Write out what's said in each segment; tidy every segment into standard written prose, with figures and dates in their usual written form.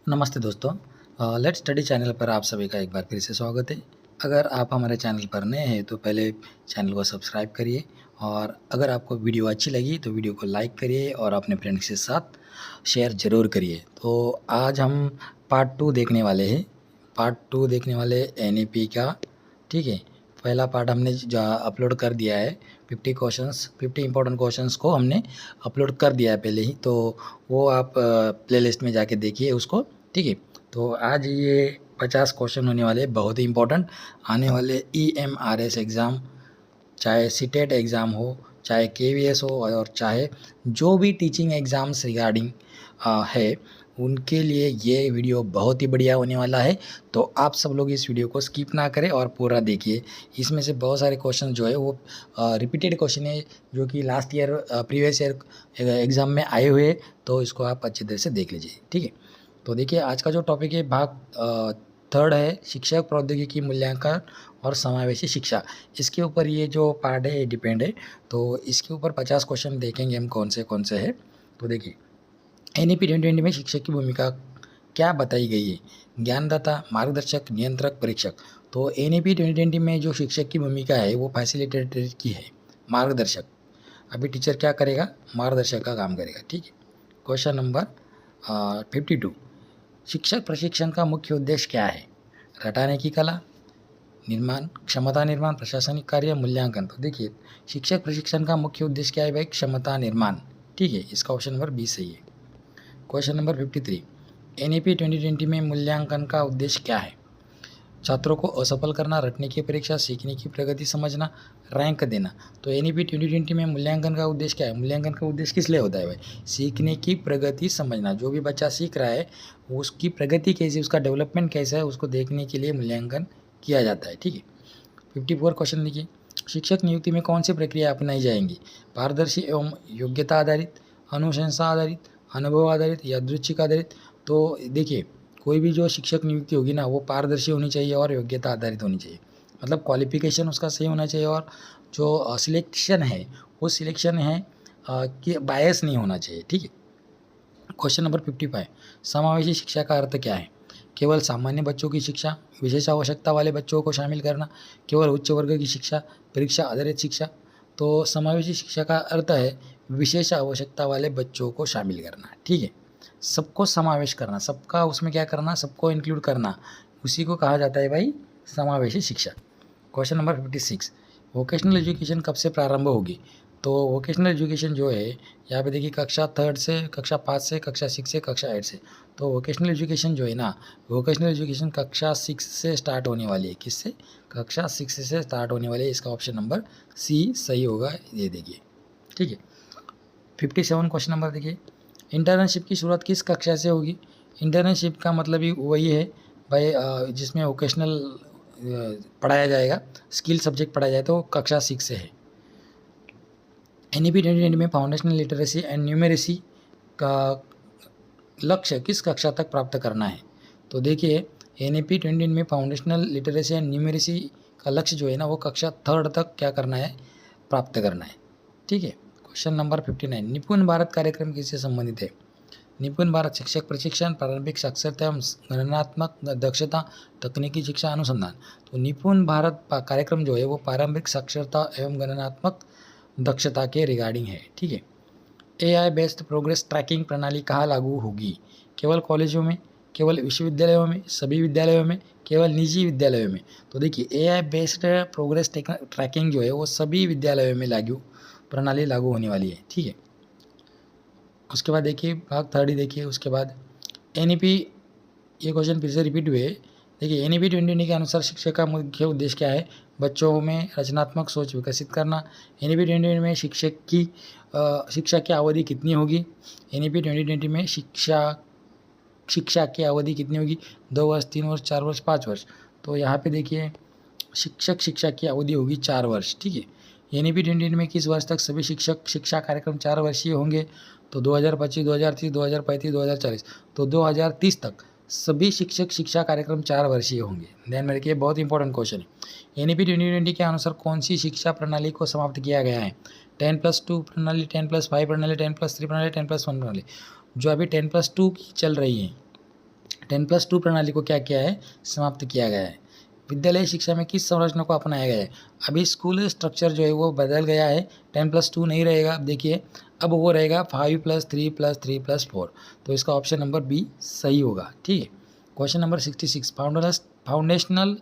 नमस्ते दोस्तों। Let's study channel पर आप सभी का एक बार फिर से स्वागत है। अगर आप हमारे चैनल पर नए हैं तो पहले चैनल को सब्सक्राइब करिए और अगर आपको वीडियो अच्छी लगी तो वीडियो को लाइक करिए और अपने फ्रेंड्स के साथ शेयर ज़रूर करिए। तो आज हम पार्ट 2 देखने वाले हैं। पार्ट 2 देखने वाले एनईपी का। ठीक है, पहला पार्ट हमने अपलोड कर दिया है। 50 इंपॉर्टेंट क्वेश्चंस को हमने अपलोड कर दिया है पहले ही, तो वो आप प्लेलिस्ट में जाके देखिए उसको। ठीक है, तो आज ये 50 क्वेश्चन होने वाले, बहुत ही इंपॉर्टेंट आने वाले EMRS एग्ज़ाम, चाहे सीटेट एग्ज़ाम हो, चाहे KVS हो और चाहे जो भी टीचिंग एग्ज़ाम्स रिगार्डिंग है, उनके लिए ये वीडियो बहुत ही बढ़िया होने वाला है। तो आप सब लोग इस वीडियो को स्किप ना करें और पूरा देखिए। इसमें से बहुत सारे क्वेश्चन जो है वो रिपीटेड क्वेश्चन है, जो कि last year previous year exam में आए हुए, तो इसको आप अच्छी तरह से देख लीजिए। ठीक है, तो देखिए आज का जो टॉपिक है भाग 3 है, शिक्षक प्रौद्योगिकी मूल्यांकन और समावेशी शिक्षा। इसके ऊपर ये जो पार्ट है ये डिपेंड है। तो इसके ऊपर 50 क्वेश्चन देखेंगे हम कौन से है। तो देखिए NEP 2020 में शिक्षक की भूमिका क्या बताई गई है? ज्ञानदाता, मार्गदर्शक, नियंत्रक, परीक्षक। तो NEP 2020 में जो शिक्षक की भूमिका है वो फैसिलिटेटर की है, मार्गदर्शक। अभी टीचर क्या करेगा? मार्गदर्शक का काम करेगा। ठीक है, क्वेश्चन नंबर 52, शिक्षक प्रशिक्षण का मुख्य उद्देश्य क्या है? रटाने की कला, निर्माण, क्षमता निर्माण, प्रशासनिक कार्य, मूल्यांकन। तो देखिए शिक्षक प्रशिक्षण का मुख्य उद्देश्य क्या है भाई? क्षमता निर्माण। ठीक है, इसका ऑप्शन नंबर 20 सही है। क्वेश्चन नंबर 53, NEP 2020 में मूल्यांकन का उद्देश्य क्या है? छात्रों को असफल करना, रटने की परीक्षा, सीखने की प्रगति समझना, रैंक देना। तो NEP 2020 में मूल्यांकन का उद्देश्य क्या है? मूल्यांकन का उद्देश्य किस लिए होता है भाई? सीखने की प्रगति समझना। जो भी बच्चा सीख रहा है उसकी प्रगति कैसी, उसका डेवलपमेंट कैसा है, उसको देखने के लिए मूल्यांकन किया जाता है। ठीक है, 54 क्वेश्चन देखिए, शिक्षक नियुक्ति में कौन सी प्रक्रिया अपनाई जाएंगी? पारदर्शी एवं योग्यता आधारित, अनुशंसा आधारित, अनुभव आधारित, यादृच्छिक आधारित। तो देखिए कोई भी जो शिक्षक नियुक्ति होगी ना वो पारदर्शी होनी चाहिए और योग्यता आधारित होनी चाहिए। मतलब क्वालिफिकेशन उसका सही होना चाहिए और जो सिलेक्शन है वो सिलेक्शन है कि बायस नहीं होना चाहिए। ठीक है, क्वेश्चन नंबर 55, समावेशी शिक्षा का अर्थ क्या है? केवल सामान्य बच्चों की शिक्षा, विशेष आवश्यकता वाले बच्चों को शामिल करना, केवल उच्च वर्ग की शिक्षा, परीक्षा आधारित शिक्षा। तो समावेशी शिक्षा का अर्थ है विशेष आवश्यकता वाले बच्चों को शामिल करना। ठीक है, सबको समावेश करना, सबका उसमें क्या करना, सबको इंक्लूड करना, उसी को कहा जाता है भाई समावेशी शिक्षा। क्वेश्चन नंबर 56, वोकेशनल एजुकेशन कब से प्रारंभ होगी? तो वोकेशनल एजुकेशन जो है यहाँ पे देखिए कक्षा 3 से, कक्षा 5 से, कक्षा 6 से, कक्षा 8 से। तो वोकेशनल एजुकेशन जो है ना, वोकेशनल एजुकेशन कक्षा 6 से स्टार्ट होने वाली है। किससे? कक्षा 6 से स्टार्ट होने वाली है। इसका ऑप्शन नंबर C सही होगा, ये देखिए। ठीक है, 57 क्वेश्चन नंबर देखिए, इंटर्नशिप की शुरुआत किस कक्षा से होगी? इंटर्नशिप का मतलब ही वही है भाई जिसमें वोकेशनल पढ़ाया जाएगा, स्किल सब्जेक्ट पढ़ाया जाए, तो कक्षा 6 से है। NEP 2020 में फाउंडेशनल लिटरेसी एंड न्यूमेरेसी का लक्ष्य किस कक्षा तक प्राप्त करना है? तो देखिए NEP 2020 में फाउंडेशनल लिटरेसी एंड न्यूमेरेसी का लक्ष्य जो है ना वो कक्षा 3 तक क्या करना है? प्राप्त करना है। ठीक है, क्वेश्चन नंबर 59, निपुण भारत कार्यक्रम किससे संबंधित है? निपुण भारत शिक्षक प्रशिक्षण, प्रारंभिक साक्षरता एवं गणनात्मक दक्षता, तकनीकी शिक्षा, अनुसंधान। तो निपुण भारत कार्यक्रम जो है वो प्रारंभिक साक्षरता एवं गणनात्मक दक्षता के रिगार्डिंग है। ठीक है, AI बेस्ड प्रोग्रेस ट्रैकिंग प्रणाली कहाँ लागू होगी? केवल कॉलेजों में, केवल विश्वविद्यालयों में, सभी विद्यालयों में, केवल निजी विद्यालयों में? तो देखिए AI बेस्ड प्रोग्रेस ट्रैकिंग जो है वो सभी विद्यालयों में प्रणाली लागू होने वाली है। ठीक है, उसके बाद देखिए भाग 3 देखिए, उसके बाद NEP, ये क्वेश्चन फिर से रिपीट हुए। देखिए NEP 2020 के अनुसार शिक्षा का मुख्य उद्देश्य क्या है? बच्चों में रचनात्मक सोच विकसित करना। NEP 2020 में शिक्षा की अवधि कितनी होगी? NEP 2020 में शिक्षा की अवधि कितनी होगी? 2 वर्ष, 3 वर्ष, 4 वर्ष, 5 वर्ष। तो यहाँ पे देखिए शिक्षा की अवधि होगी 4 वर्ष। ठीक है, NEP 2020 में किस वर्ष तक सभी शिक्षा कार्यक्रम 4 वर्षीय होंगे? तो 2025, 2030, 2035, 2040। तो 2030 तक सभी शिक्षा कार्यक्रम 4 वर्षीय होंगे। ध्यान में रखिए, बहुत इंपॉर्टेंट क्वेश्चन है। NEP 2020 के अनुसार कौन सी शिक्षा प्रणाली को समाप्त किया गया है? 10+2 प्रणाली, 10+5 प्रणाली, 10+3 प्रणाली, 10+1 प्रणाली। जो अभी 10+2 की चल रही है 10+2 प्रणाली को क्या किया है, समाप्त किया गया है। विद्यालय शिक्षा में किस संरचना को अपनाया गया है, अभी स्कूल स्ट्रक्चर जो है वो बदल गया है, 10+2 नहीं रहेगा। अब देखिए अब वो रहेगा 5+3+3+4, तो इसका ऑप्शन नंबर बी सही होगा। ठीक है, question number 66 foundational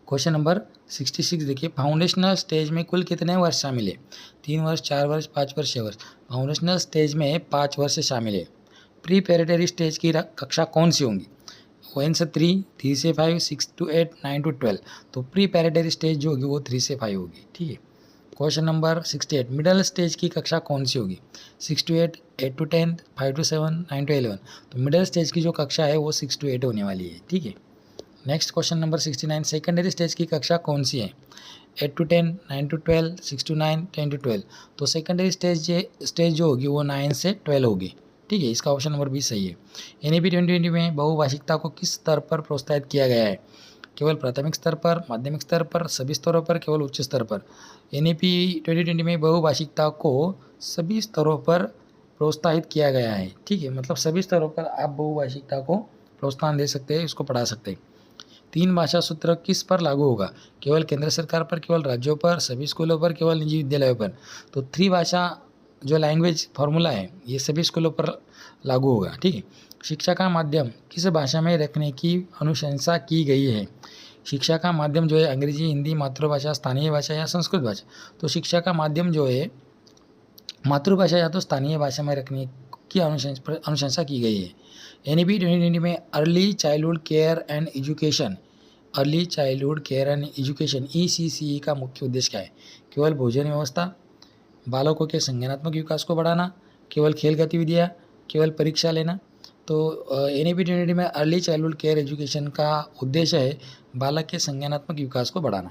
question number 66 देखिए, फाउंडेशनल स्टेज में कुल कितने वर्ष शामिल है, 3 वर्ष, 4 वर्ष, 5 वर्ष, 6 वर्ष। फाउंडेशनल स्टेज में 5 वर्ष शामिल है। प्रीपैरेटरी स्टेज की कक्षा कौन सी होंगी, 1 से 3, 3 से 5, 6 to 8, 9 to 12। तो प्रीपैरेटरी स्टेज जो होगी वो 3 से 5 होगी। ठीक है, क्वेश्चन नंबर 68 मिडल स्टेज की कक्षा कौन सी होगी, 6 to 8, 8 to 10, 5 to 7, 9 to 11। तो मिडल स्टेज की जो कक्षा है वो 6 to 8 होने वाली है। ठीक है, next question number 69 secondary stage की कक्षा कौन सी है, 8 to 10, 9 to 12, 6 to 9, 10 to 12। तो सेकेंडरी स्टेज जो होगी वो 9 से 12 होगी। ठीक है, इसका ऑप्शन नंबर बी सही है। NEP 2020 में बहुभाषिकता को किस स्तर पर प्रोत्साहित किया गया है, केवल प्राथमिक स्तर पर, माध्यमिक स्तर पर, सभी स्तरों पर, केवल उच्च स्तर पर। NEP 2020 में बहुभाषिकता को सभी स्तरों पर प्रोत्साहित किया गया है। ठीक है, मतलब सभी स्तरों पर आप बहुभाषिकता को प्रोत्साहन दे सकते हैं, इसको पढ़ा सकते हैं। 3 भाषा सूत्र किस पर लागू होगा, केवल केंद्र सरकार पर, केवल राज्यों पर, सभी स्कूलों पर, केवल निजी विद्यालयों पर। तो 3 भाषा जो लैंग्वेज फार्मूला है ये सभी स्कूलों पर लागू होगा। ठीक है, शिक्षा का माध्यम किस भाषा में रखने की अनुशंसा की गई है, शिक्षा का माध्यम जो है अंग्रेजी, हिंदी, मातृभाषा, स्थानीय भाषा या संस्कृत भाषा। तो शिक्षा का माध्यम जो है मातृभाषा या तो स्थानीय भाषा में रखने की अनुशंसा की गई है। NEP 2020 में early childhood care and education ECCE का मुख्य उद्देश्य क्या है, केवल भोजन व्यवस्था, बालकों के संज्ञानात्मक विकास को बढ़ाना, केवल खेल गतिविधियाँ, केवल परीक्षा लेना। तो NEP 2020 में अर्ली चाइल्डहुड केयर एजुकेशन का उद्देश्य है बालक के संज्ञानात्मक विकास को बढ़ाना।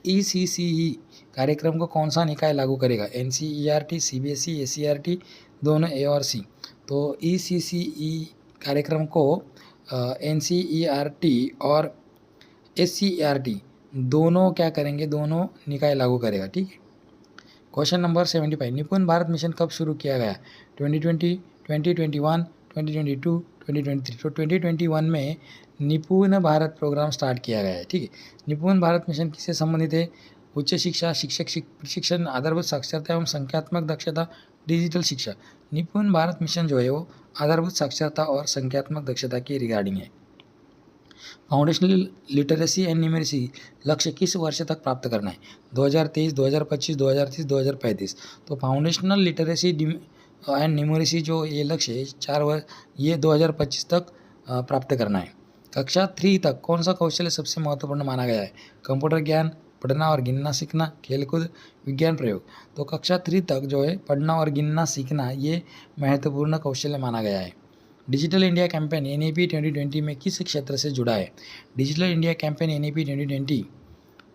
ECCE कार्यक्रम को कौन सा निकाय लागू करेगा, NCERT, CBSE, SCERT, दोनों A और C। तो ECCE कार्यक्रम को NCERT और SCERT दोनों क्या करेंगे, दोनों निकाय लागू करेगा। ठीक है, क्वेश्चन नंबर 75 निपुण भारत मिशन कब शुरू किया गया, 2020, 2021, 2022, 2023। तो 2021 में निपुण भारत प्रोग्राम स्टार्ट किया गया है। ठीक है, निपुण भारत मिशन किससे संबंधित है, उच्च शिक्षा, शिक्षक प्रशिक्षण, आधारभूत साक्षरता एवं संख्यात्मक दक्षता, डिजिटल शिक्षा। निपुण भारत मिशन जो है वो आधारभूत साक्षरता और संख्यात्मक दक्षता के रिगार्डिंग है। फाउंडेशनल लिटरेसी एंड न्यूमेरेसी लक्ष्य किस वर्ष तक प्राप्त करना है, 2023, 2025, 2030, 2035। तो फाउंडेशनल लिटरेसी एंड न्यूमेरेसी जो ये लक्ष्य है 4 वर्ष, ये 2025 तक प्राप्त करना है। कक्षा 3 तक कौन सा कौशल्य सबसे महत्वपूर्ण माना गया है, कंप्यूटर ज्ञान, पढ़ना और गिनना सीखना, खेलकूद, विज्ञान प्रयोग। तो कक्षा 3 तक जो है पढ़ना और गिनना सीखना ये महत्वपूर्ण कौशल्य माना गया है। डिजिटल इंडिया कैंपेन NEP 2020 में किस क्षेत्र से जुड़ा है, डिजिटल इंडिया कैंपेन NEP 2020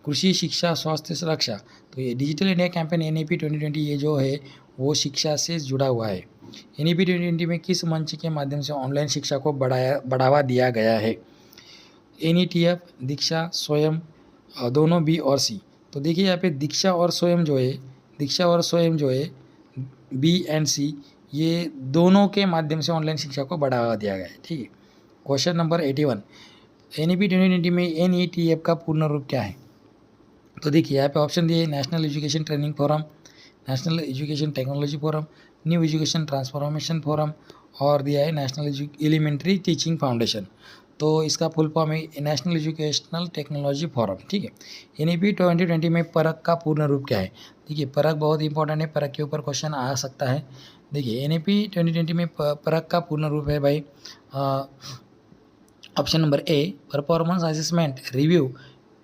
कृषि, शिक्षा, स्वास्थ्य, सुरक्षा। तो ये डिजिटल इंडिया कैंपेन NEP 2020 ये जो है वो शिक्षा से जुड़ा हुआ है। NEP 2020 में किस मंच के माध्यम से ऑनलाइन शिक्षा को बढ़ावा दिया गया है, NETF, दीक्षा, स्वयं, दोनों B और C। तो देखिए यहाँ पे दीक्षा और स्वयं जो है B एंड C ये दोनों के माध्यम से ऑनलाइन शिक्षा को बढ़ावा दिया गया है। ठीक है, क्वेश्चन नंबर 81 NEP 2020 में NETF का पूर्ण रूप क्या है। तो देखिए यहाँ पे ऑप्शन दिए, national education training forum, national education technology forum, new education transformation forum और दिया है नेशनल एलिमेंट्री टीचिंग फाउंडेशन। तो इसका फुल फॉर्म है नेशनल एजुकेशनल टेक्नोलॉजी फोरम। ठीक है, NEP 2020 में परख का पूर्ण रूप क्या है। देखिए परख बहुत इंपॉर्टेंट है, परख के ऊपर क्वेश्चन आ सकता है। देखिए NEP 2020 में परख का पूर्ण रूप है भाई option number A performance assessment, review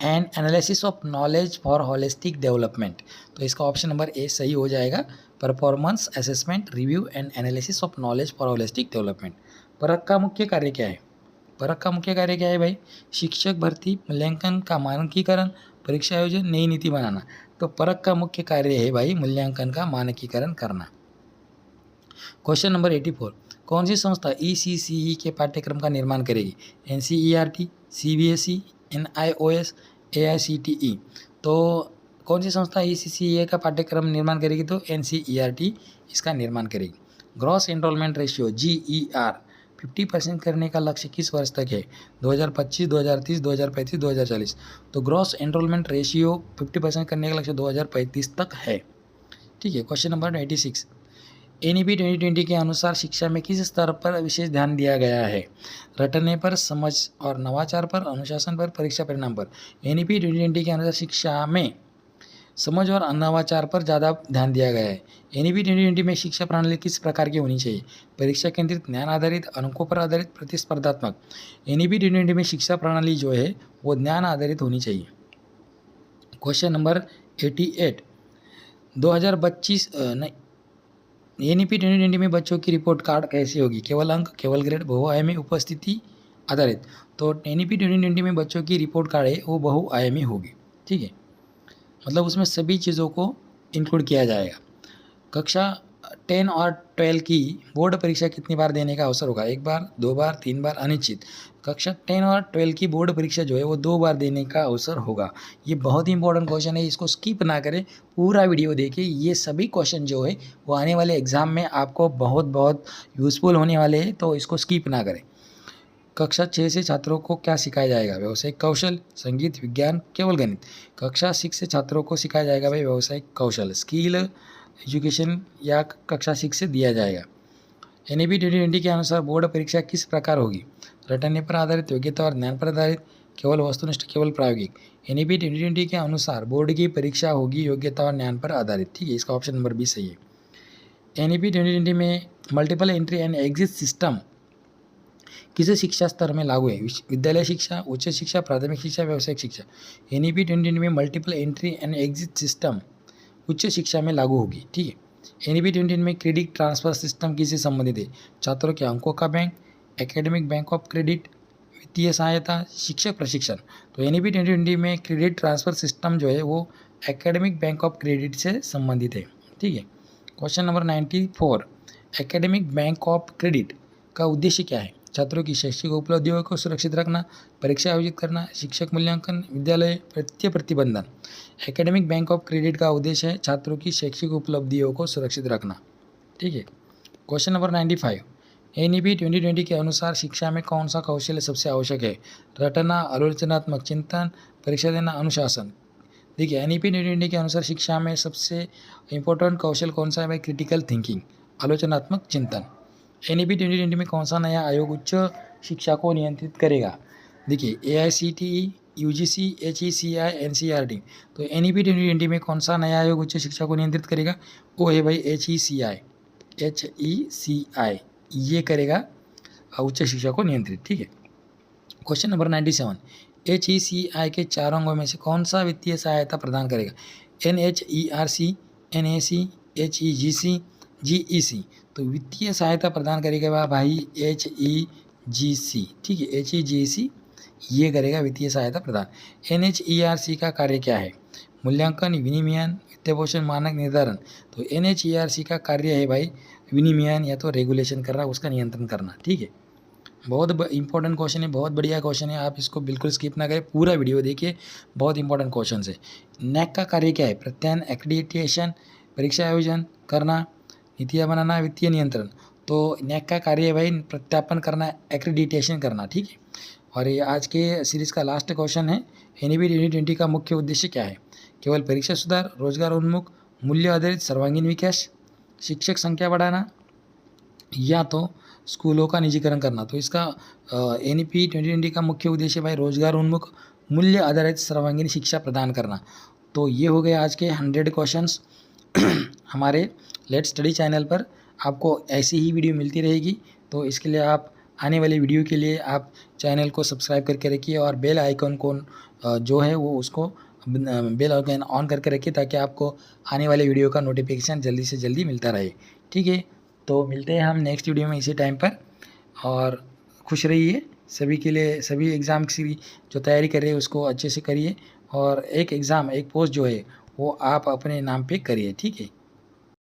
and analysis of knowledge for holistic development. तो इसका ऑप्शन नंबर A सही हो जाएगा, performance assessment, review and analysis of knowledge for holistic development. परख का मुख्य कार्य क्या है, भाई, शिक्षक भर्ती, मूल्यांकन का मानकीकरण, परीक्षा आयोजन, नई नीति बनाना। तो परख का मुख्य कार्य है भाई मूल्यांकन का मानकीकरण करना। क्वेश्चन नंबर 84 कौन सी संस्था ECCE के पाठ्यक्रम का निर्माण करेगी, NCERT, CBSE, NIOS, AICTE। तो कौन सी संस्था ECCE का पाठ्यक्रम निर्माण करेगी, तो NCERT इसका निर्माण करेगी। ग्रॉस एनरोलमेंट रेशियो GER 50% करने का लक्ष्य किस वर्ष तक है? 2025, 2030, 2035, 2040। तो ग्रॉस एनरोलमेंट रेशियो 50% करने का लक्ष्य 2035 तक है। ठीक है। क्वेश्चन नंबर 96, NEP 2020 के अनुसार शिक्षा में किस स्तर पर विशेष ध्यान दिया गया है? रटने पर, समझ और नवाचार पर, अनुशासन पर, परीक्षा परिणाम पर। NEP 2020 के अनुसार शिक्षा में समझ और नवाचार पर ज़्यादा ध्यान दिया गया है। NEP 2020 में शिक्षा प्रणाली किस प्रकार की होनी चाहिए? परीक्षा केंद्रित, ज्ञान आधारित, अंकों पर आधारित, प्रतिस्पर्धात्मक। NEP 2020 में शिक्षा प्रणाली जो है वो ज्ञान आधारित होनी चाहिए। क्वेश्चन नंबर 88, 2025 नहीं, NEP 2020 में बच्चों की रिपोर्ट कार्ड कैसी होगी? केवल अंक, केवल ग्रेड, बहुआयामी, उपस्थिति आधारित। तो NEP 2020 में बच्चों की रिपोर्ट कार्ड है वो बहुआयामी होगी। ठीक है, मतलब उसमें सभी चीज़ों को इंक्लूड किया जाएगा। कक्षा 10 और 12 की बोर्ड परीक्षा कितनी बार देने का अवसर होगा? 1 बार, 2 बार, 3 बार, अनिश्चित। कक्षा 10 और 12 की बोर्ड परीक्षा जो है वो 2 बार देने का अवसर होगा। ये बहुत ही इंपॉर्टेंट क्वेश्चन है, इसको स्किप ना करें, पूरा वीडियो देखिए। ये सभी क्वेश्चन जो है वो आने वाले एग्जाम में आपको बहुत बहुत यूज़फुल होने वाले हैं, तो इसको स्किप ना करें। कक्षा 6 से छात्रों को क्या सिखाया जाएगा? व्यावसायिक कौशल, संगीत, विज्ञान, केवल गणित। कक्षा 6 से छात्रों को सिखाया जाएगा भाई व्यावसायिक कौशल, स्किल एजुकेशन या कक्षा 6 से दिया जाएगा। NEP 2020 के अनुसार बोर्ड परीक्षा किस प्रकार होगी? रटने पर आधारित, योग्यता और ज्ञान पर आधारित, केवल वस्तुनिष्ठ, केवल प्रायोगिक। NEP 2020 के अनुसार बोर्ड की परीक्षा होगी योग्यता और ज्ञान पर आधारित। ठीक है, इसका ऑप्शन नंबर 20 सही है। NEP 2020 में multiple entry and exit system किस शिक्षा स्तर में लागू है? विद्यालय शिक्षा, उच्च शिक्षा, प्राथमिक शिक्षा, व्यावसायिक शिक्षा। NEP 2020 में multiple entry and exit system उच्च शिक्षा में लागू होगी। ठीक है। NEP 2020 में क्रेडिट ट्रांसफर सिस्टम किससे संबंधित है? छात्रों के अंकों का bank, academic bank of credit, वित्तीय सहायता, शिक्षक प्रशिक्षण। तो NEP 2020 में क्रेडिट ट्रांसफर सिस्टम जो है वो एकेडमिक बैंक ऑफ क्रेडिट से संबंधित है। ठीक है। Question number 94, academic bank of credit का उद्देश्य क्या है? छात्रों की शैक्षिक उपलब्धियों को सुरक्षित रखना, परीक्षा आयोजित करना, शिक्षक मूल्यांकन, विद्यालय वित्तीय प्रतिबंधन। एकेडमिक बैंक ऑफ क्रेडिट का उद्देश्य है छात्रों की शैक्षिक उपलब्धियों को सुरक्षित रखना। ठीक है। क्वेश्चन नंबर 95, NEP 2020 के अनुसार शिक्षा में कौन सा कौशल सबसे आवश्यक है? रटना, आलोचनात्मक चिंतन, परीक्षा देना, अनुशासन। देखिए, NEP 2020 के अनुसार शिक्षा में सबसे इंपॉर्टेंट कौशल कौन सा है भाई? क्रिटिकल थिंकिंग, आलोचनात्मक चिंतन। NEP 2020 में कौन सा नया आयोग उच्च शिक्षा को नियंत्रित करेगा? देखिए, AICTE, UGC, HECI, NCERT। तो NEP 2020 में कौन सा नया आयोग उच्च शिक्षा को नियंत्रित करेगा? वो है भाई HECI, ये करेगा उच्च शिक्षा को नियंत्रित। ठीक है। क्वेश्चन नंबर 97, HECI के 4 अंगों में से कौन सा वित्तीय सहायता प्रदान करेगा? NHERC, NAC, HEGC, GEC। तो वित्तीय सहायता प्रदान करेगा भाई HEGC। ठीक है, HEGC ये करेगा वित्तीय सहायता प्रदान। NHERC का कार्य क्या है? मूल्यांकन, विनिमयन, वित्तीय पोषण, मानक निर्धारण। तो NHERC का कार्य है भाई विनिमयन या तो रेगुलेशन करना, उसका नियंत्रण करना। ठीक है, बहुत इंपॉर्टेंट क्वेश्चन है, बहुत बढ़िया क्वेश्चन है, आप इसको बिल्कुल स्किप ना करें, पूरा वीडियो देखिए, बहुत इंपॉर्टेंट क्वेश्चन है। NAC का कार्य क्या है? प्रत्यायन, एक्रेडिटेशन, परीक्षा आयोजन करना, नीतियाँ बनाना, वित्तीय नियंत्रण। तो NAC का कार्य है भाई प्रत्यापन करना, एक्रेडिटेशन करना। ठीक है। और ये आज के सीरीज़ का लास्ट क्वेश्चन है, NEP 2020 का मुख्य उद्देश्य क्या है? केवल परीक्षा सुधार, रोजगार उन्मुख, मूल्य आधारित सर्वांगीण विकास, शिक्षक संख्या बढ़ाना, या तो स्कूलों का निजीकरण करना। तो इसका NEP 2020 का मुख्य उद्देश्य भाई रोजगार उन्मुख, मूल्य आधारित सर्वांगीण शिक्षा प्रदान करना। तो ये हो गए आज के 100 क्वेश्चंस। हमारे लेट्स स्टडी चैनल पर आपको ऐसी ही वीडियो मिलती रहेगी, तो इसके लिए आप आने वाली वीडियो के लिए आप चैनल को सब्सक्राइब करके रखिए और बेल आइकन को जो है वो उसको बेल आइकन ऑन करके रखिए, ताकि आपको आने वाले वीडियो का नोटिफिकेशन जल्दी से जल्दी मिलता रहे। ठीक है, तो मिलते हैं हम नेक्स्ट वीडियो में इसी टाइम पर, और खुश रहिए। सभी के लिए, सभी एग्ज़ाम की जो तैयारी कर रहे हैं उसको अच्छे से करिए, और एक एग्ज़ाम, एक पोस्ट जो है वो आप अपने नाम पे करिए। ठीक है।